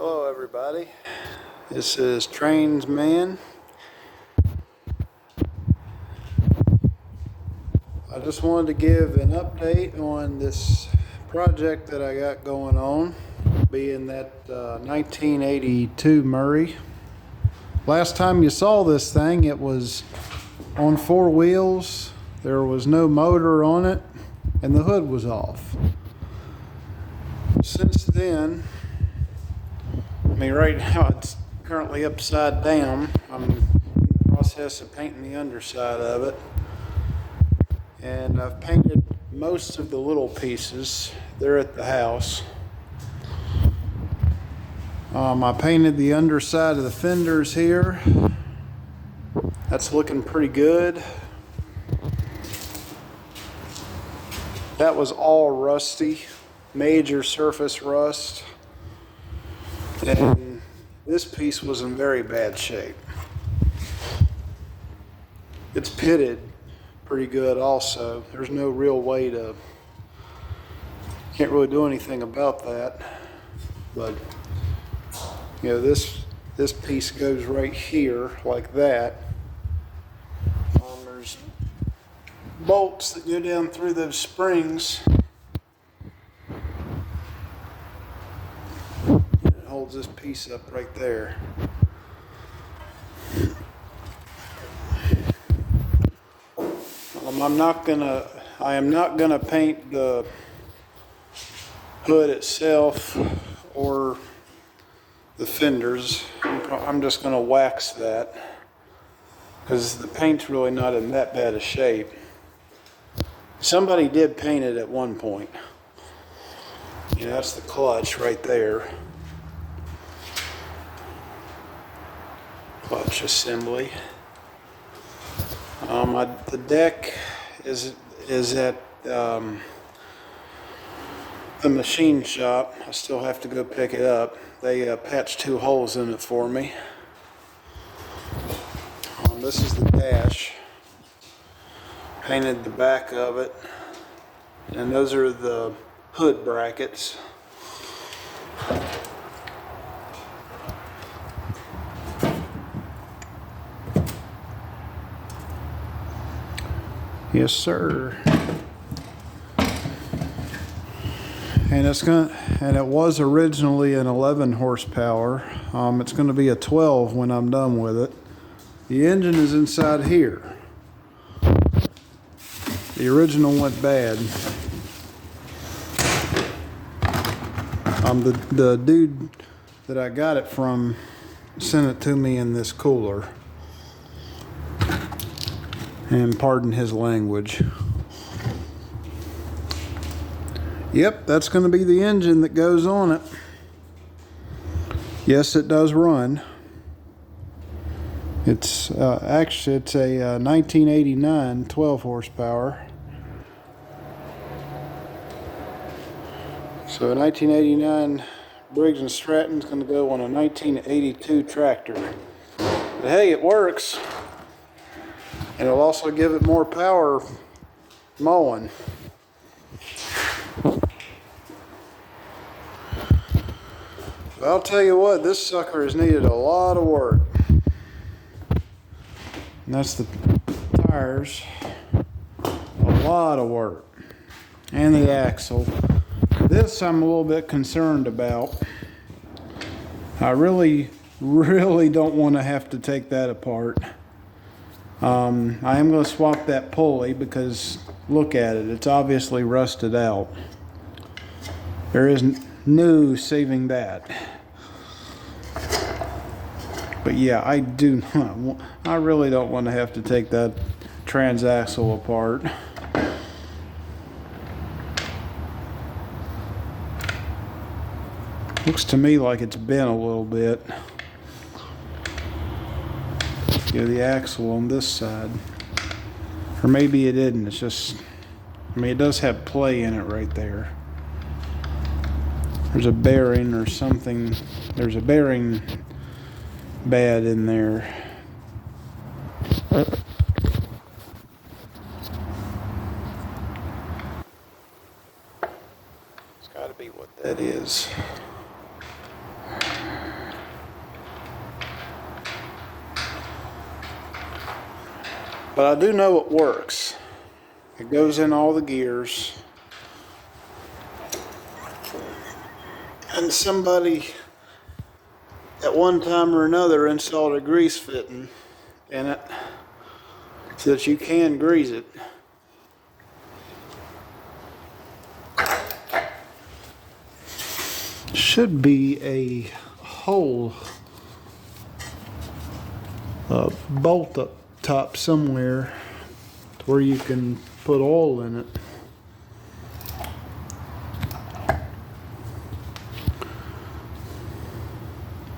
Hello everybody, this is Trains Man. I just wanted to give an update on this project that I got going on, being that 1982 Murray. Last time you saw this thing, it was on four wheels, there was no motor on it, and the hood was off. Since then, right now it's currently upside down. I'm in the process of painting the underside of it. And I've painted most of the little pieces. They're at the house. I painted the underside of the fenders here. That's looking pretty good. That was all rusty, major surface rust. And this piece was in very bad shape. It's pitted pretty good also. There's no real way to, can't really do anything about that. But, you know, this piece goes right here like that. There's bolts that go down through those springs. Holds this piece up right there. I am not gonna paint the hood itself or the fenders. I'm just gonna wax that because the paint's really not in that bad a shape. Somebody did paint it at one point. You know, that's the clutch right there. Clutch assembly. The deck is at the machine shop. I still have to go pick it up. They patched 2 holes in it for me. This is the dash. Painted the back of it, and those are the hood brackets. Yes, sir. And it was originally an 11 horsepower. It's going to be a 12 when I'm done with it. The engine is inside here. The original went bad. The dude that I got it from sent it to me in this cooler. And pardon his language. Yep, that's going to be the engine that goes on it. Yes, it does run. It's actually it's a 1989 12 horsepower. So a 1989 Briggs & Stratton's going to go on a 1982 tractor. But hey, it works. And it'll also give it more power mowing. But I'll tell you what, this sucker has needed a lot of work. And that's the tires. A lot of work. And the axle. This I'm a little bit concerned about. I really don't want to have to take that apart. I am going to swap that pulley because look at it, it's obviously rusted out. There is no saving that. But yeah, I really don't want to have to take that transaxle apart. Looks to me like it's bent a little bit. You know, the axle on this side. Or maybe it didn't. It's just, it does have play in it right there. There's a bearing or something. There's a bearing bad in there. It's got to be what that is. But I do know it works. It goes in all the gears. And somebody at one time or another installed a grease fitting in it so that you can grease it. Should be a hole, a bolt up top somewhere where you can put oil in it.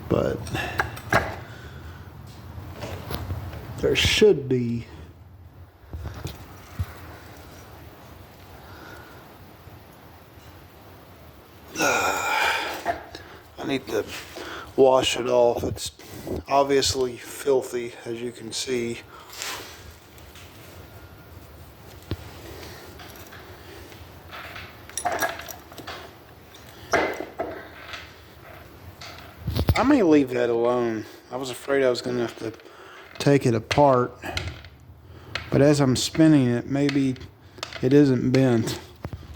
But there should be. I need to wash it off. It's obviously filthy, as you can see. I may leave that alone. I was afraid I was going to have to take it apart. But as I'm spinning it, maybe it isn't bent.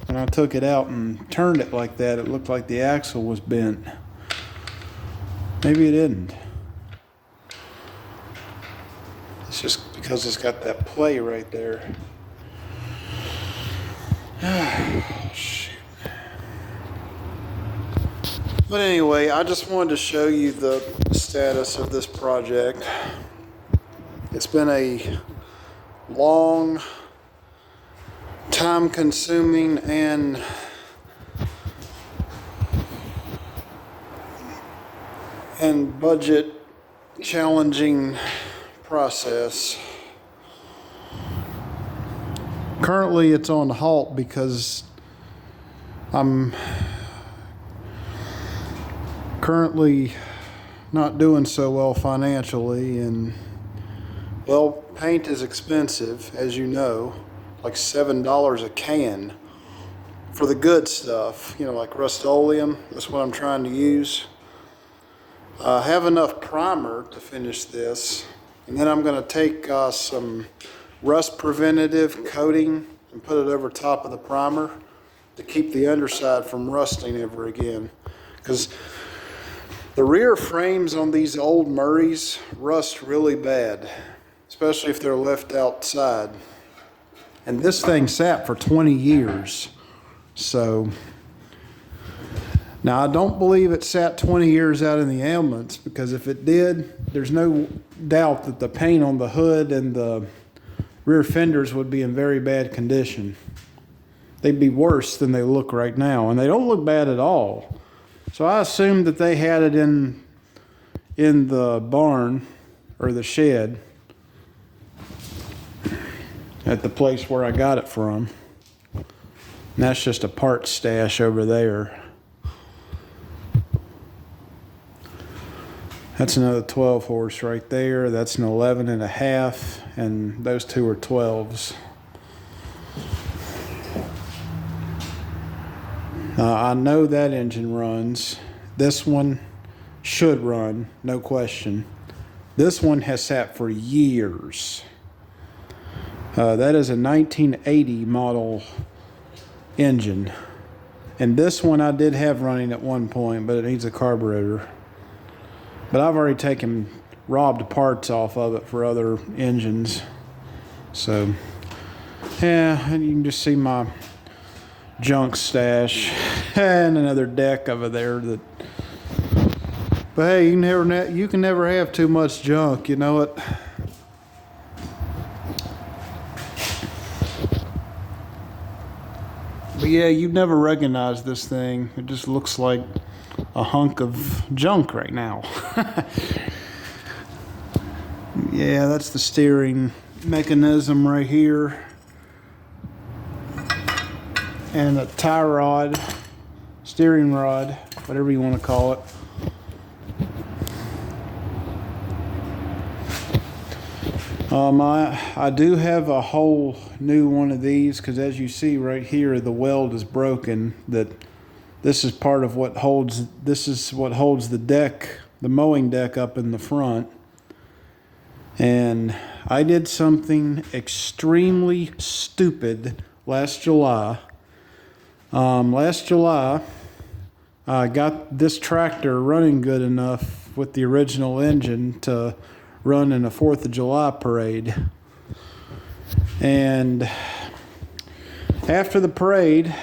When I took it out and turned it like that, it looked like the axle was bent. Maybe it isn't. It's just because it's got that play right there. Shoot. But anyway, I just wanted to show you the status of this project. It's been a long, time-consuming, and budget challenging process. Currently, it's on halt because I'm currently not doing so well financially, and well, paint is expensive, as you know, like $7 a can for the good stuff, you know, like Rust-Oleum. That's what I'm trying to use. I have enough primer to finish this, and then I'm going to take some rust preventative coating and put it over top of the primer to keep the underside from rusting ever again, because the rear frames on these old Murrays rust really bad, especially if they're left outside. And this thing sat for 20 years. So now I don't believe it sat 20 years out in the elements, because if it did, there's no doubt that the paint on the hood and the rear fenders would be in very bad condition. They'd be worse than they look right now, and they don't look bad at all. So I assumed that they had it in the barn or the shed at the place where I got it from. And that's just a part stash over there. That's another 12 horse right there. That's an 11.5, and those two are 12s. I know that engine runs. This one should run, no question. This one has sat for years. That is a 1980 model engine. And this one I did have running at one point, but it needs a carburetor. But I've already robbed parts off of it for other engines. So, yeah, and you can just see my junk stash and another deck over there. But hey, you can never have too much junk, you know it. But yeah, you'd never recognize this thing. It just looks like a hunk of junk right now. Yeah, that's the steering mechanism right here. And a tie rod, steering rod, whatever you want to call it. I do have a whole new one of these, because as you see right here, the weld is broken. This is what holds the deck, the mowing deck up in the front. And I did something extremely stupid last July. Last July, I got this tractor running good enough with the original engine to run in a 4th of July parade. And after the parade,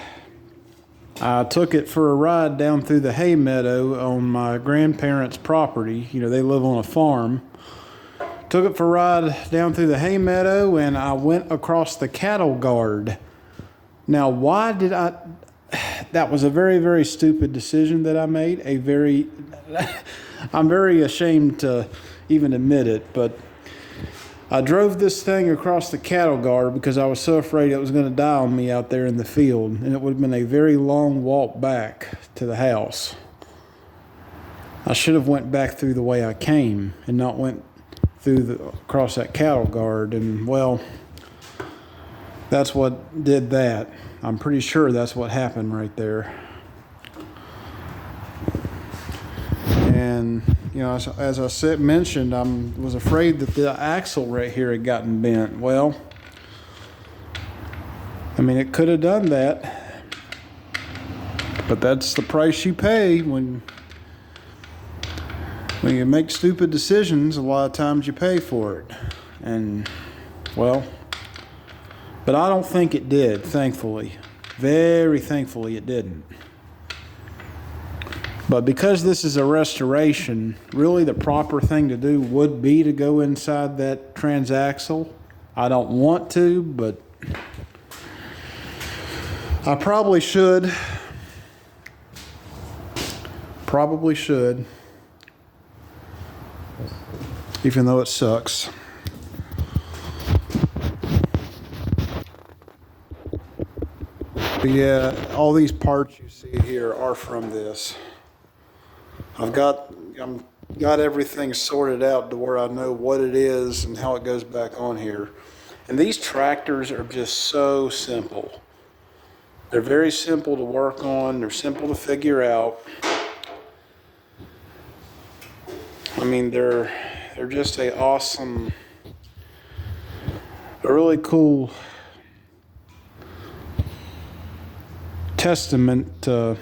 I took it for a ride down through the hay meadow on my grandparents' property. You know, they live on a farm. Took it for a ride down through the hay meadow, and I went across the cattle guard. Now, why did I... That was a very, very stupid decision that I made. I'm very ashamed to even admit it, but I drove this thing across the cattle guard because I was so afraid it was going to die on me out there in the field, and it would have been a very long walk back to the house. I should have went back through the way I came and not went across that cattle guard, and well, that's what did that. I'm pretty sure that's what happened right there. And you know, as I mentioned, I was afraid that the axle right here had gotten bent. Well, I mean, it could have done that, but that's the price you pay when you make stupid decisions. A lot of times you pay for it. And well, but I don't think it did, thankfully. Very thankfully it didn't. But because this is a restoration, really the proper thing to do would be to go inside that transaxle. I don't want to, but I probably should. Probably should. Even though it sucks. But yeah, all these parts you see here are from this. I've got everything sorted out to where I know what it is and how it goes back on here. And these tractors are just so simple. They're very simple to work on. They're simple to figure out. I mean, they're just a really cool testament to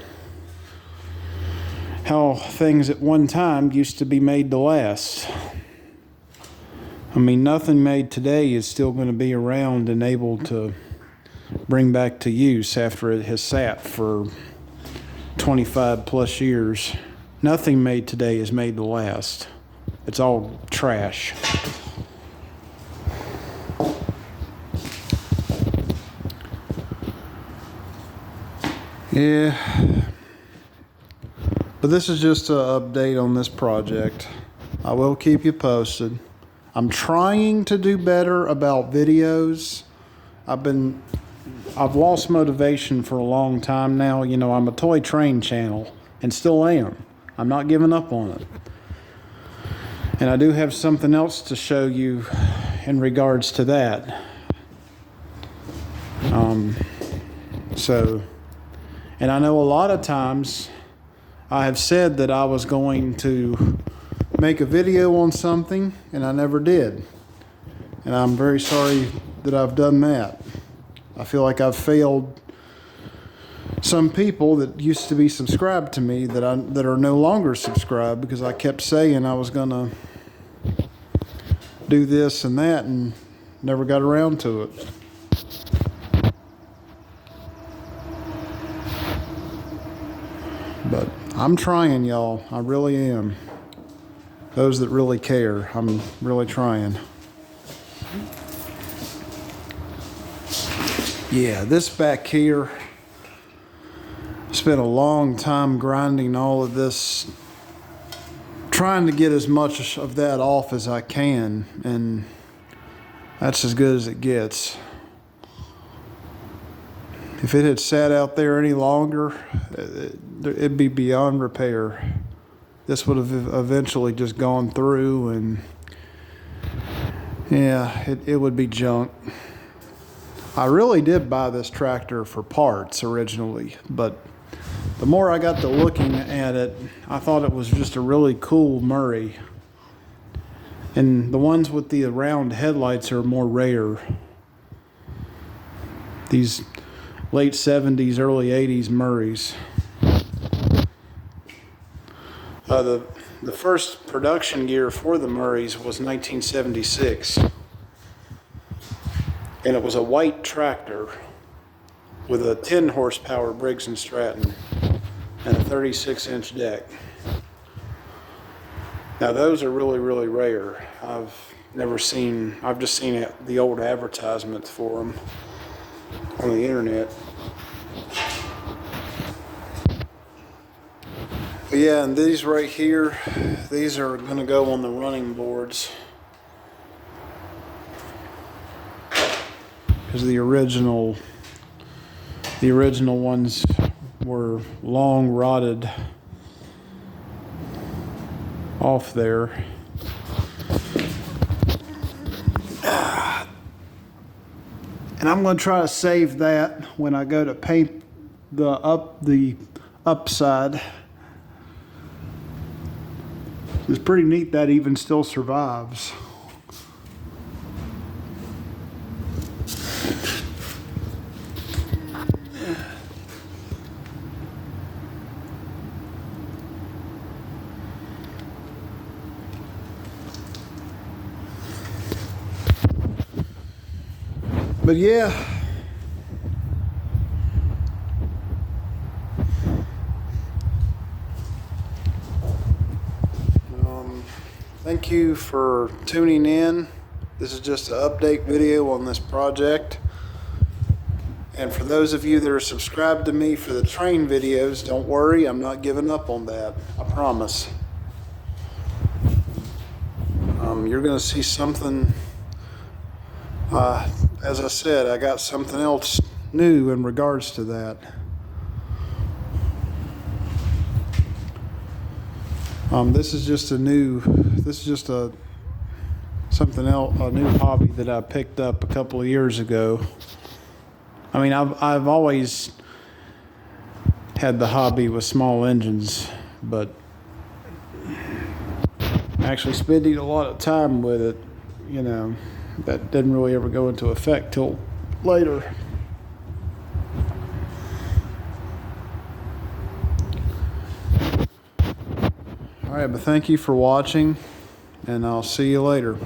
how things at one time used to be made to last. I mean, nothing made today is still going to be around and able to bring back to use after it has sat for 25 plus years. Nothing made today is made to last. It's all trash. Yeah, but this is just an update on this project. I will keep you posted. I'm trying to do better about videos. I've lost motivation for a long time now. You know, I'm a toy train channel and still am. I'm not giving up on it. And I do have something else to show you in regards to that. And I know a lot of times I have said that I was going to make a video on something, and I never did. And I'm very sorry that I've done that. I feel like I've failed some people that used to be subscribed to me that are no longer subscribed because I kept saying I was going to do this and that and never got around to it. But I'm trying, y'all. I really am. Those that really care, I'm really trying. Yeah, this back here, spent a long time grinding all of this, trying to get as much of that off as I can, and that's as good as it gets. If it had sat out there any longer, it'd be beyond repair. This would have eventually just gone through, and yeah, it would be junk. I really did buy this tractor for parts originally, but the more I got to looking at it, I thought it was just a really cool Murray. And the ones with the round headlights are more rare. These late 70s, early 80s Murrays. The first production year for the Murrays was 1976. And it was a white tractor with a 10 horsepower Briggs & Stratton and a 36-inch deck. Now those are really, really rare. I've just seen the old advertisements for them on the internet. But yeah, and these right here, these are going to go on the running boards. Because the original ones were long rotted off there. And I'm going to try to save that when I go to paint the upside. It's pretty neat that even still survives. But yeah, thank you for tuning in. This is just an update video on this project. And for those of you that are subscribed to me for the train videos, don't worry, I'm not giving up on that. I promise. You're going to see something. As I said, I got something else new in regards to that. This is just something else, a new hobby that I picked up a couple of years ago. I mean, I've always had the hobby with small engines, but actually spending a lot of time with it, you know, that didn't really ever go into effect till later. All right, but thank you for watching, and I'll see you later.